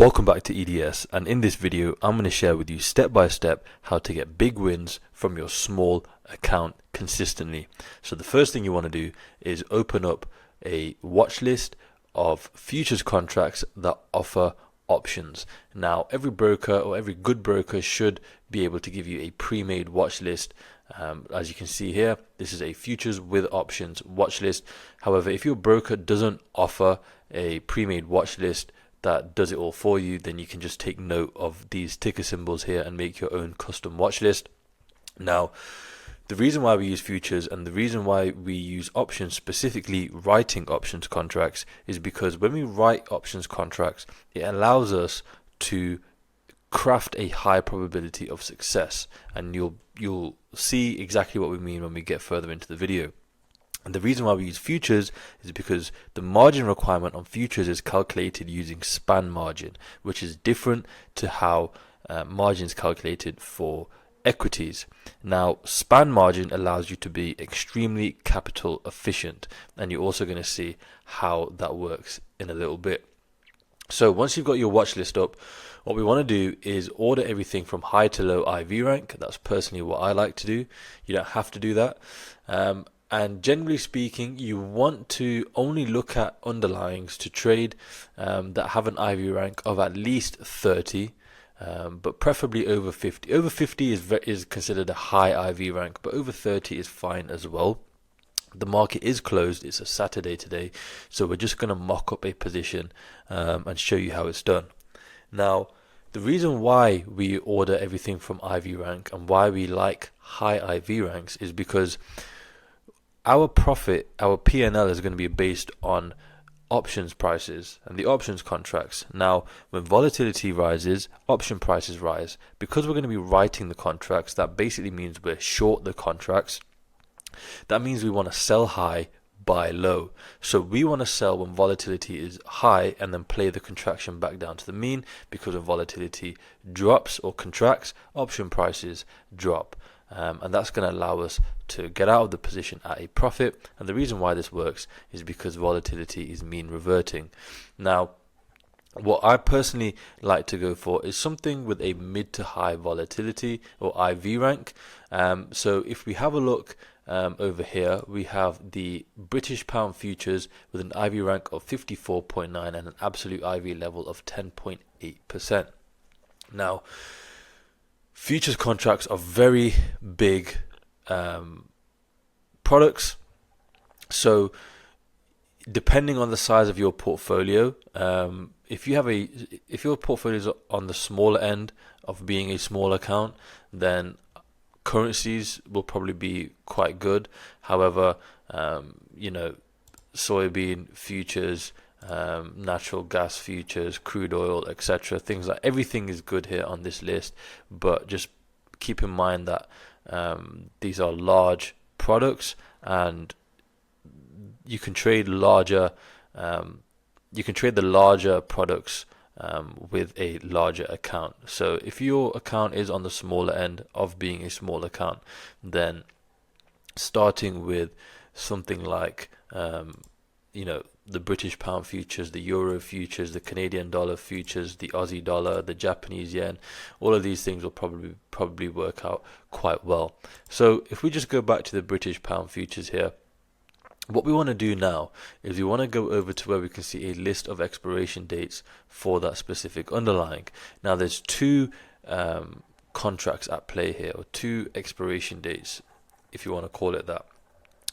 Welcome back to EDS, and in this video I'm going to share with you step by step how to get big wins from your small account consistently. So the first thing you want to do is open up a watch list of futures contracts that offer options. Now every broker or every good broker should be able to give you a pre-made watch list. As you can see here, this is a futures with options watch list. However, if your broker doesn't offer a pre-made watch list that does it all for you, then you can just take note of these ticker symbols here and make your own custom watch list. Now, the reason why we use futures and the reason why we use options, specifically writing options contracts, is because when we write options contracts, it allows us to craft a high probability of success, and you'll see exactly what we mean when we get further into the video. And the reason why we use futures is because the margin requirement on futures is calculated using span margin, which is different to how margin is calculated for equities. Now, span margin allows you to be extremely capital efficient, and you're also going to see how that works in a little bit. So once you've got your watch list up, what we want to do is order everything from high to low IV rank. That's personally what I like to do. You don't have to do that. And generally speaking, you want to only look at underlyings to trade that have an IV rank of at least 30, but preferably over 50. Over 50 is considered a high IV rank, but over 30 is fine as well. The market is closed. It's a Saturday today, so we're just going to mock up a position and show you how it's done. Now, the reason why we order everything from IV rank and why we like high IV ranks is because our profit, our P&L is going to be based on options prices and the options contracts. Now, when volatility rises, option prices rise. Because we're going to be writing the contracts, that basically means we're short the contracts. That means we want to sell high, buy low. So we want to sell when volatility is high and then play the contraction back down to the mean, because when volatility drops or contracts, option prices drop. And that's going to allow us to get out of the position at a profit. And the reason why this works is because volatility is mean reverting. Now, what I personally like to go for is something with a mid to high volatility or IV rank. So if we have a look over here, we have the British pound futures with an IV rank of 54.9 and an absolute IV level of 10.8%. Now, futures contracts are very big products, so depending on the size of your portfolio, if your portfolio is on the smaller end of being a small account, then currencies will probably be quite good. However, soybean futures, natural gas futures, crude oil, etc. Things like everything is good here on this list, but just keep in mind that these are large products, and you can trade larger. You can trade the larger products with a larger account. So if your account is on the smaller end of being a small account, then starting with something like the British pound futures, the euro futures, the Canadian dollar futures, the Aussie dollar, the Japanese yen, all of these things will probably work out quite well. So if we just go back to the British pound futures here, what we want to do now is we want to go over to where we can see a list of expiration dates for that specific underlying. Now there's two contracts at play here, or two expiration dates, if you want to call it that.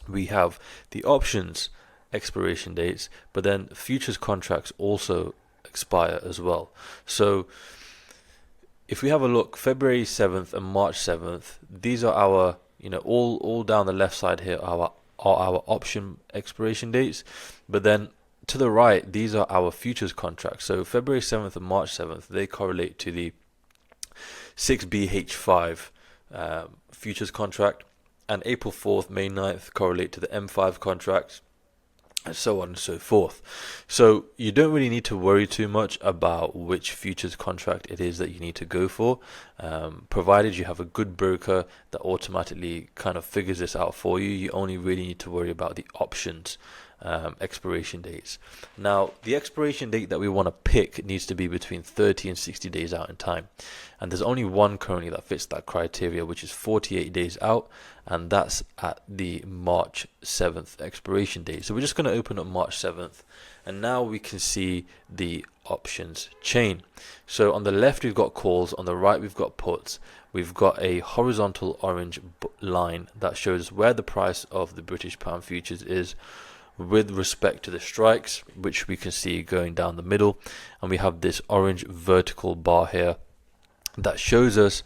We have the options expiration dates, but then futures contracts also expire as well. So if we have a look, February 7th and March 7th, these are our, all down the left side here are our option expiration dates, but then to the right, these are our futures contracts. So February 7th and March 7th, they correlate to the 6BH5 futures contract, and April 4th, May 9th correlate to the M5 contracts, and so on and so forth. So you don't really need to worry too much about which futures contract it is that you need to go for, provided you have a good broker that automatically kind of figures this out for you. You only really need to worry about the options expiration dates. Now, the expiration date that we want to pick needs to be between 30 and 60 days out in time. And there's only one currently that fits that criteria, which is 48 days out, and that's at the March 7th expiration date. So we're just going to open up March 7th, and now we can see the options chain. So on the left we've got calls, on the right we've got puts. We've got a horizontal orange line that shows where the price of the British pound futures is with respect to the strikes, which we can see going down the middle, and we have this orange vertical bar here that shows us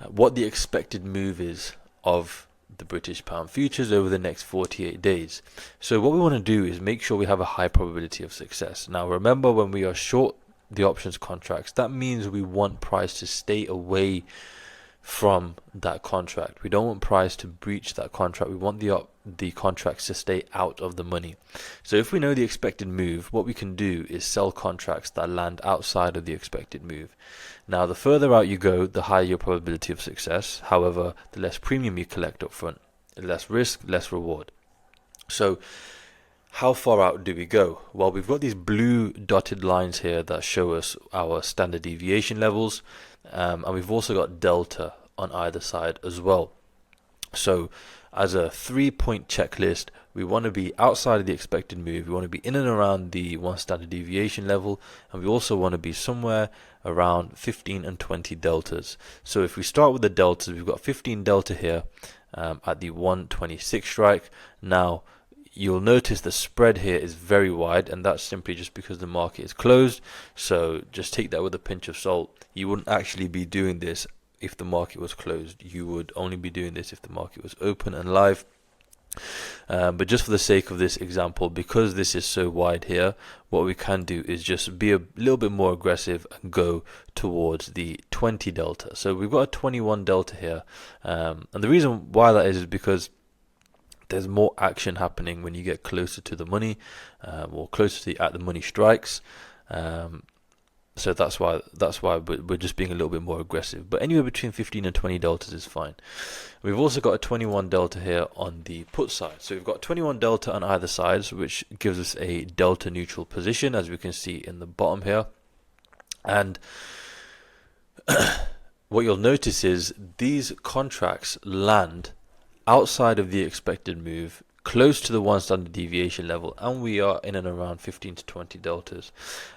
what the expected move is of the British pound futures over the next 48 days. So what we want to do is make sure we have a high probability of success. Now remember, when we are short the options contracts, that means we want price to stay away from that contract. We don't want price to breach that contract. We want the contracts to stay out of the money. So if we know the expected move, what we can do is sell contracts that land outside of the expected move. Now, the further out you go, the higher your probability of success. However, the less premium you collect up front, less risk, less reward. So how far out do we go? Well, we've got these blue dotted lines here that show us our standard deviation levels, and we've also got delta on either side as well. So as a 3-point checklist, we want to be outside of the expected move, we want to be in and around the 1 standard deviation level, and we also want to be somewhere around 15 and 20 deltas. So if we start with the deltas, we've got 15 delta here at the 126 strike. Now you'll notice the spread here is very wide, and that's simply just because the market is closed. So just take that with a pinch of salt. You wouldn't actually be doing this if the market was closed. You would only be doing this if the market was open and live. But just for the sake of this example, because this is so wide here, what we can do is just be a little bit more aggressive and go towards the 20 delta. So we've got a 21 delta here, and the reason why that is because there's more action happening when you get closer to the money, or closer to at the money strikes. So that's why we're just being a little bit more aggressive. But anywhere between 15 and 20 deltas is fine. We've also got a 21 delta here on the put side. So we've got 21 delta on either sides, which gives us a delta neutral position, as we can see in the bottom here. And what you'll notice is these contracts land outside of the expected move, close to the 1 standard deviation level, and we are in and around 15 to 20 deltas.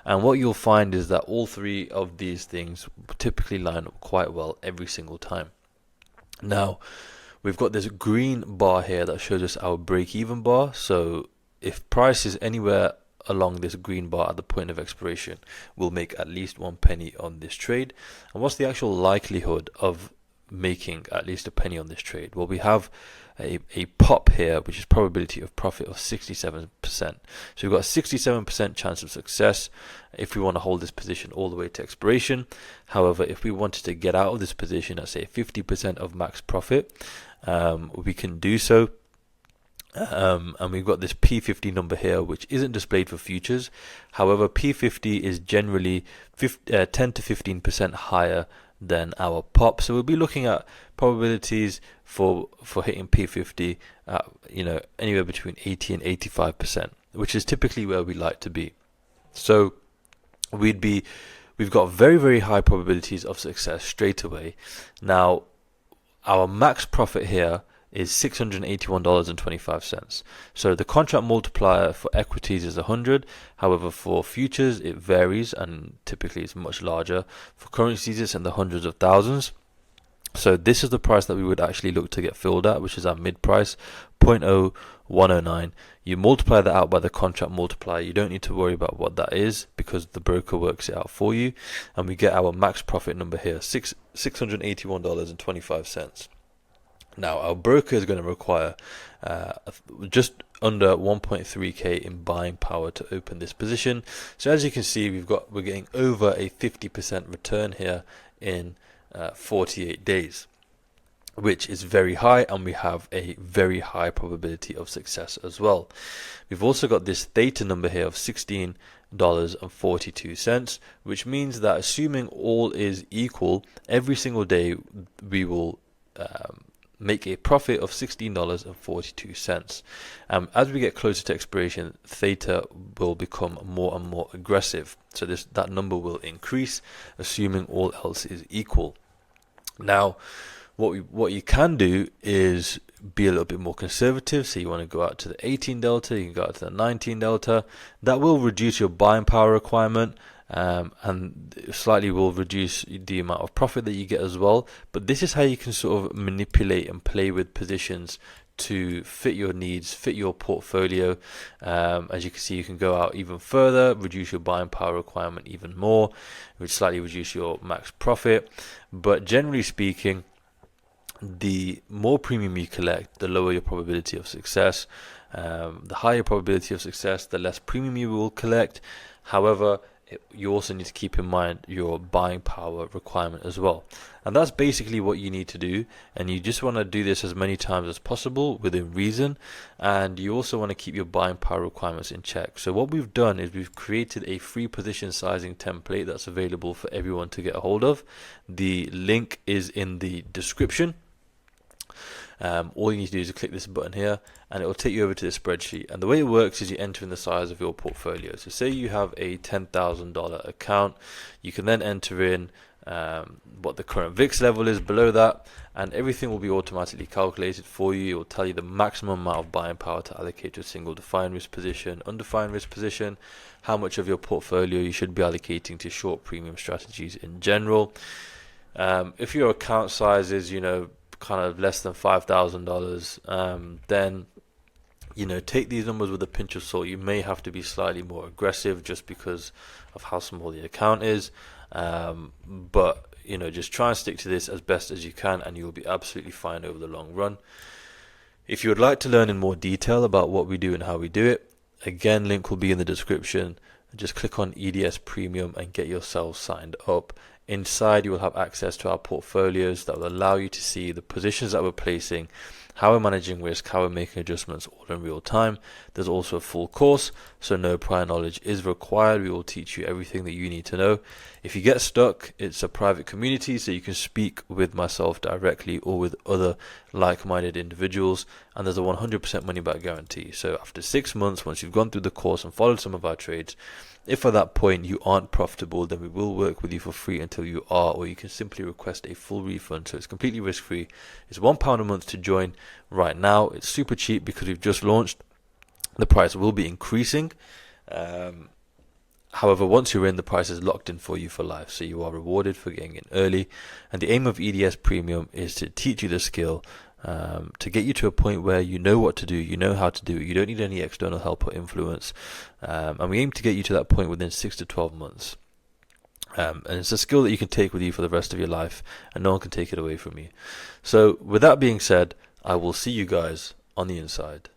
And what you'll find is that all three of these things typically line up quite well every single time. Now we've got this green bar here that shows us our break-even bar. So if price is anywhere along this green bar at the point of expiration, we'll make at least 1 penny on this trade. And what's the actual likelihood of making at least a penny on this trade? Well, we have a pop here, which is probability of profit of 67%. So we've got a 67% chance of success if we want to hold this position all the way to expiration. However, if we wanted to get out of this position at say 50% of max profit, we can do so. And we've got this P50 number here, which isn't displayed for futures. However, P50 is generally 10 to 15% higher than our pop. So we'll be looking at probabilities for hitting P50 at, anywhere between 80 and 85%, which is typically where we like to be. So we've got very, very high probabilities of success straight away. Now our max profit here is $681.25. So the contract multiplier for equities is 100. However, for futures it varies and typically it's much larger. For currencies it's in the hundreds of thousands. So this is the price that we would actually look to get filled at, which is our mid price, 0.0109. You multiply that out by the contract multiplier. You don't need to worry about what that is because the broker works it out for you, and we get our max profit number here, $681.25. Now our broker is going to require just under 1.3k in buying power to open this position. So as you can see, we're getting over a 50% return here in 48 days, which is very high, and we have a very high probability of success as well. We've also got this theta number here of $16.42, which means that assuming all is equal, every single day we will make a profit of $16.42. As we get closer to expiration, Theta will become more and more aggressive. So that number will increase, assuming all else is equal. Now, what you can do is be a little bit more conservative. So you want to go out to the 18 delta, you can go out to the 19 delta. That will reduce your buying power requirement, and slightly will reduce the amount of profit that you get as well. But this is how you can sort of manipulate and play with positions to fit your needs, fit your portfolio. As you can see, you can go out even further, reduce your buying power requirement even more, which slightly reduce your max profit. But generally speaking, the more premium you collect, the lower your probability of success. The higher probability of success, the less premium you will collect. However, you also need to keep in mind your buying power requirement as well. And that's basically what you need to do. And you just want to do this as many times as possible within reason. And you also want to keep your buying power requirements in check. So what we've done is we've created a free position sizing template that's available for everyone to get a hold of. The link is in the description. All you need to do is click this button here, and it will take you over to the spreadsheet. And the way it works is you enter in the size of your portfolio. So say you have a $10,000 account, you can then enter in what the current VIX level is below that, and everything will be automatically calculated for you. It will tell you the maximum amount of buying power to allocate to a single defined risk position, undefined risk position, how much of your portfolio you should be allocating to short premium strategies in general. If your account size is, kind of less than $5,000, then take these numbers with a pinch of salt. You may have to be slightly more aggressive just because of how small the account is, but just try and stick to this as best as you can, and you'll be absolutely fine over the long run. If you would like to learn in more detail about what we do and how we do it, again, link will be in the description. Just click on EDS Premium and get yourself signed up. Inside, you will have access to our portfolios that will allow you to see the positions that we're placing, how we're managing risk, how we're making adjustments all in real time. There's also a full course, so no prior knowledge is required. We will teach you everything that you need to know. If you get stuck, it's a private community, so you can speak with myself directly or with other like-minded individuals, and there's a 100% money-back guarantee. So after 6 months, once you've gone through the course and followed some of our trades, if at that point you aren't profitable, then we will work with you for free until you are, or you can simply request a full refund. So it's completely risk-free. It's £1 a month to join right now. It's super cheap because we've just launched. The price will be increasing. However, once you're in, the price is locked in for you for life. So you are rewarded for getting in early. And the aim of EDS Premium is to teach you the skill, to get you to a point where you know what to do, you know how to do it, you don't need any external help or influence, and we aim to get you to that point within 6 to 12 months. And it's a skill that you can take with you for the rest of your life, and no one can take it away from you. So with that being said, I will see you guys on the inside.